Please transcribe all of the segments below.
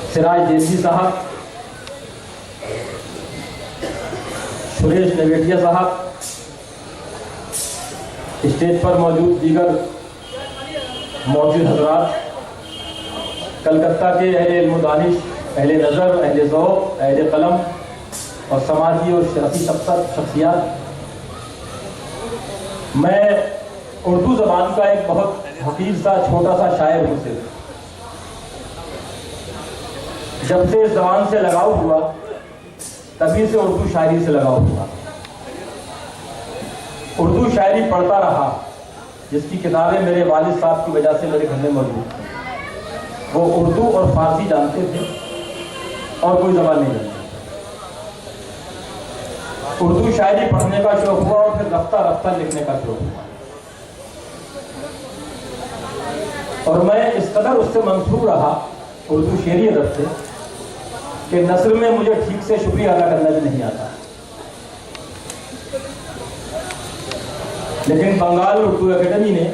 सिराज देसी साहब, सुरेश नवेटिया साहब, स्टेज पर मौजूद दीगर मौजूद हजरात, कलकत्ता के अहले इल्म दानिश, अहले नज़र, अहले ज़ौक़, अहले कलम और समाजी और सियासी शख्सियात। मैं उर्दू ज़बान का एक बहुत हकीर सा छोटा सा शायर हूँ। सिर्फ जब से इस ज़बान से लगाव हुआ तभी से उर्दू शायरी से लगाव हुआ। उर्दू शायरी पढ़ता रहा, जिसकी किताबें मेरे वालिद साहब की वजह से मेरे घर में मौजूद थी। वो उर्दू और फारसी जानते थे और कोई ज़बान नहीं जानते। उर्दू शायरी पढ़ने का शौक हुआ और फिर रफ्ता रफ्ता लिखने का शौक हुआ। और मैं इस कदर उससे मंसूब रहा उर्दू शेरी अदब से कि नस्र में मुझे ठीक से शुक्रिया अदा करना भी नहीं आता। लेकिन बंगाल उर्दू एकेडमी ने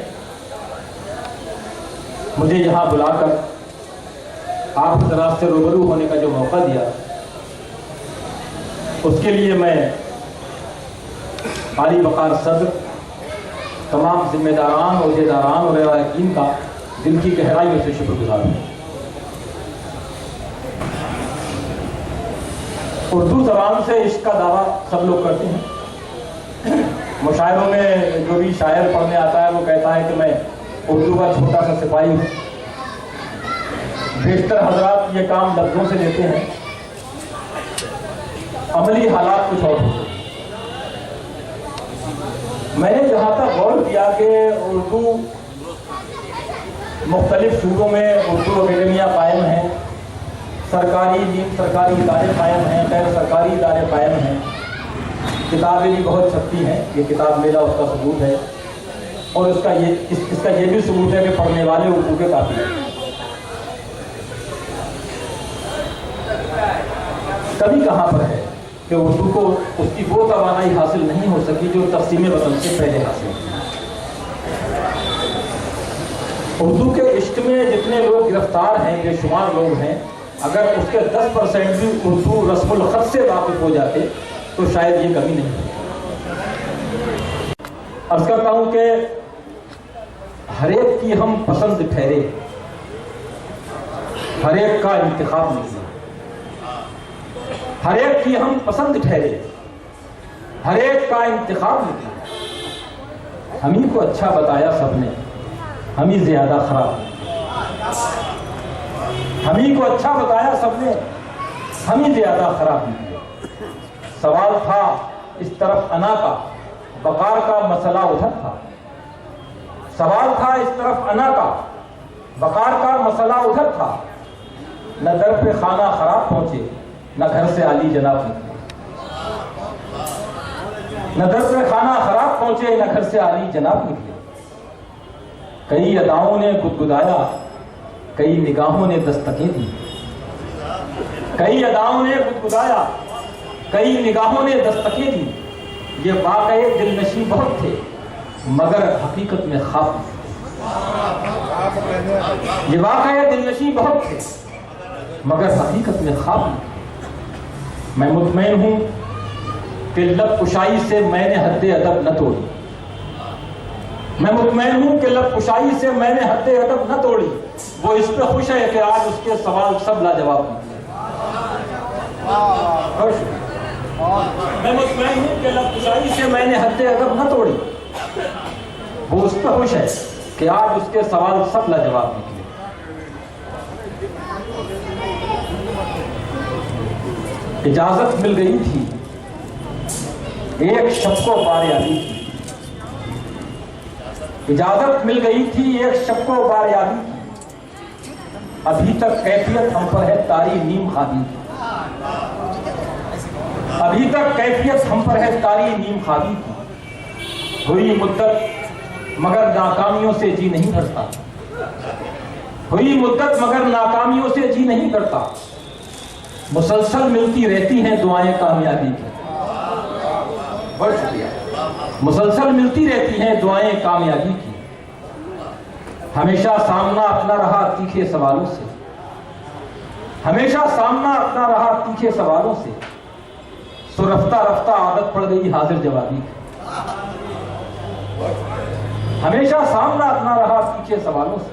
मुझे यहाँ बुलाकर आप हज़रात से रूबरू होने का जो मौका दिया, उसके लिए मैं आली वक़ार सदर, तमाम जिम्मेदारान, ओहदेदारान और अरकान का दिल की गहराइयों से शुक्रगुजार हूँ। उर्दू ज़बान से इश्क का दावा सब लोग करते हैं। मुशायरों में जो भी शायर पढ़ने आता है वो कहता है कि मैं उर्दू का छोटा सा सिपाही हूँ। बेशतर हजरात ये काम लफ्ज़ों से लेते हैं, अमली हालात कुछ और होते हैं। मैंने जहाँ तक गौर किया कि उर्दू मुख्तलिफ सूबों में उर्दू अकेडमियाँ कायम हैं, सरकारी नीम सरकारी इदारे कायम हैं, गैर सरकारी इदारे कायम हैं, किताबें भी बहुत छपती हैं। ये किताब मेरा उसका सबूत है और इसका ये भी सबूत है कि पढ़ने वाले उर्दू के काफ़ी हैं। कभी कहाँ पर है कि उर्दू को उसकी वो तवानाई हासिल नहीं हो सकी जो तक़सीम वतन से पहले हासिल हुई। उर्दू के इश्क में जितने लोग गिरफ्तार हैं, बेशुमार लोग हैं, अगर उसके 10% भी उर्दू रस्मुल ख़त से वाकिफ़ हो जाते तो शायद ये कमी नहीं होती। अर्ज़ करता हूँ कि हर एक की हम पसंद ठहरे, हर एक का इंतखाब निकले। हर एक की हम पसंद ठहरे, हर एक का इंतखाब निकले। हम ही को अच्छा बताया सबने, हम ही ज्यादा खराब। हम ही को अच्छा बताया सबने, हम ही ज्यादा खराब निकले। सवाल था इस तरफ अना का, वकार का मसला उधर था। सवाल था इस तरफ अना का, वकार का मसला उधर था। न दर पे खाना खराब पहुंचे, न घर से आली जनाब निकले। न दर पे खाना खराब पहुंचे, न घर से आली जनाब निकले। कई अदाओं ने गुदगुदाया, कई निगाहों ने दस्तकें दी। कई अदाओं ने गुदगुदाया, कई निगाहों ने दस्तकें दी। ये वाक़े दिलनशी बहुत थे मगर हकीकत में ख्वाब। ये वाक़े दिलनशी बहुत थे मगर हकीकत में ख्वाब। मैं मुतमईन हूँ कि लब कुशाई से मैंने हद्दे अदब न तोड़ी। मैं मुतमईन हूँ कि लब कुशाई से मैंने हद्दे अदब न तोड़ी। वो इस पे खुश है कि आज उसके सवाल सब लाजवाब निकले। मैं मुतमईन हूँ कि लब कुशाई से मैंने हद्दे अदब न तोड़ी। वो उस पे खुश है कि आज उसके सवाल सब लाजवाब निकले। इजाजत मिल गई थी एक शब को बार यादी की। इजाजत मिल गई थी एक शब को बार यादी की। अभी तक कैफियत हम पर है तारी नीम खादी की। अभी तक कैफियत हम पर है तारी नीम खादी की। हुई मुद्दत मगर नाकामियों से जी नहीं करता। हुई मुद्दत मगर नाकामियों से जी नहीं करता। मुसलसल मिलती रहती हैं दुआएं कामयाबी की। बहुत शुक्रिया। मुसलसल मिलती रहती हैं दुआएं कामयाबी की। हमेशा सामना अपना रहा तीखे सवालों से। हमेशा सामना अपना रहा तीखे सवालों से, सो रफ्ता रफ्ता आदत पड़ गई हाजिर जवाबी की। हमेशा सामना अपना रहा तीखे सवालों से,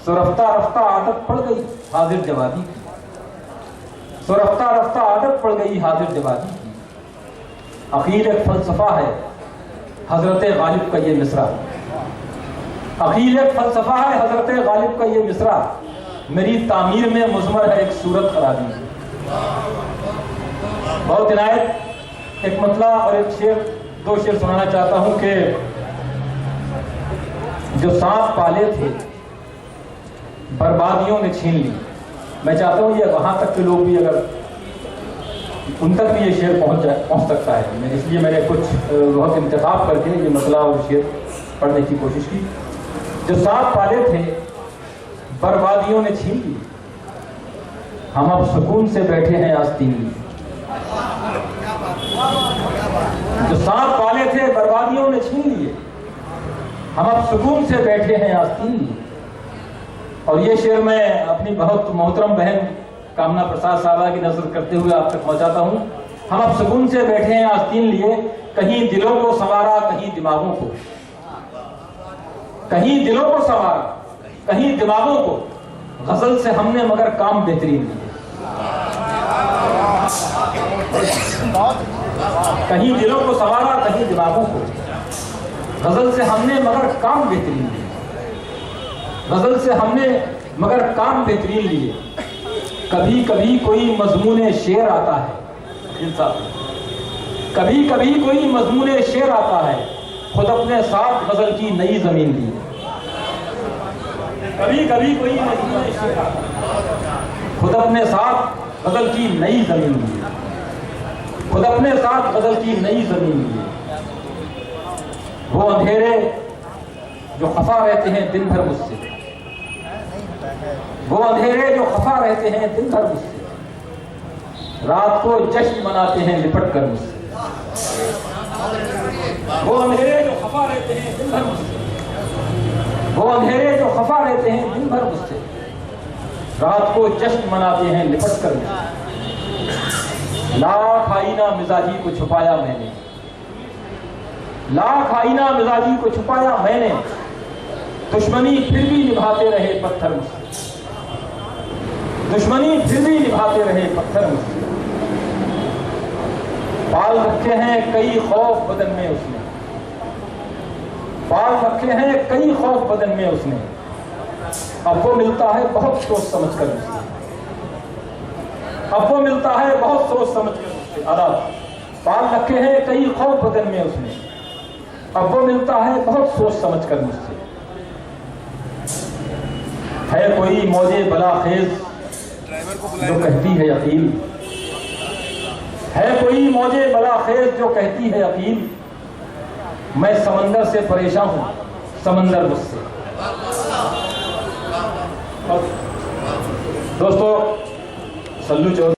सो रफ्ता रफ्ता आदत पड़ गई हाजिर जवाबी की। सो रफ्ता रफ्ता आदत पड़ गई हाजिर जवाबी की। अकील एक फलसफा है हजरत गालिब का ये मिसरा। अकील एक फलसफा है हजरत गालिब का ये मिसरा। मेरी तामीर में मुज़मर है एक सूरत खराबी। बहुत इनायत एक मतला और एक शेर, दो शेर सुनाना चाहता हूं कि जो सांप पाले थे बर्बादियों ने छीन ली। मैं चाहता हूं ये वहां तक के लोग भी अगर उन तक भी ये शेर पहुंच सकता है, इसलिए मैंने कुछ बहुत इंतखाब करके ये मतला और शेर पढ़ने की कोशिश की। जो सांप पाले थे बर्बादियों ने छीन ली, हम अब सुकून से बैठे हैं आस्तीन लिए। जो सांप पाले थे बर्बादियों ने छीन लिए, हम अब सुकून से बैठे हैं आस्तीन लिए। और ये शेर मैं अपनी बहुत मोहतरम बहन कामना प्रसाद साहबा की नजर करते हुए आप तक पहुंचाता हूं। हम अब सुकून से बैठे हैं आस्तीन लिए, कहीं दिलों को संवारा कहीं दिमागों को, कहीं दिलों को संवारा कहीं दिमागों को, गजल से हमने मगर काम बेहतरीन लिए। कहीं दिलों को संवारा कहीं दिमागों को, गजल से हमने मगर काम बेहतरीन लिए। गजल से हमने मगर काम बेहतरीन लिए। कभी कभी कोई मजमूने शेर आता है, कभी कभी कोई मजमूने शेर आता है, खुद अपने साथ गजल की नई जमीन लिए। कभी कभी कोई मजमूने शेर आता है, खुद अपने साथ गजल की नई जमीन लिए। खुद अपने साथ गजल की नई जमीन लिए। वो अंधेरे जो खफा रहते हैं दिन भर मुझसे, वो अंधेरे जो खफा रहते हैं दिन भर मुझसे, रात को जश्न मनाते हैं लिपट कर मुझसे। वो अंधेरे जो खफा रहते हैं दिन भर मुझसे, वो अंधेरे जो खफा रहते हैं दिन भर मुझसे, रात को जश्न मनाते हैं लिपट कर मुझसे। लाख आईना मिजाजी को छुपाया मैंने, लाख आईना मिजाजी को छुपाया मैंने, दुश्मनी फिर भी निभाते रहे पत्थर मुझसे। दुश्मनी फिर भी निभाते रहे पत्थर मुझसे। पाल रखे हैं कई खौफ बदन में उसने, पाल रखे हैं कई खौफ बदन में उसने, अब वो मिलता है बहुत सोच समझ कर मुझसे। अब वो मिलता है बहुत सोच समझ कर मुझसे। आदाब पाल रखे हैं कई खौफ बदन में उसने, अब वो मिलता है बहुत सोच समझ कर मुझसे। है कोई मौजे बला खेज जो कहती है यकीन, है कोई मौजे बला खेज जो कहती है यकीन, मैं समंदर से परेशान हूं समंदर मुझसे। दोस्तों सल्लू चौधरी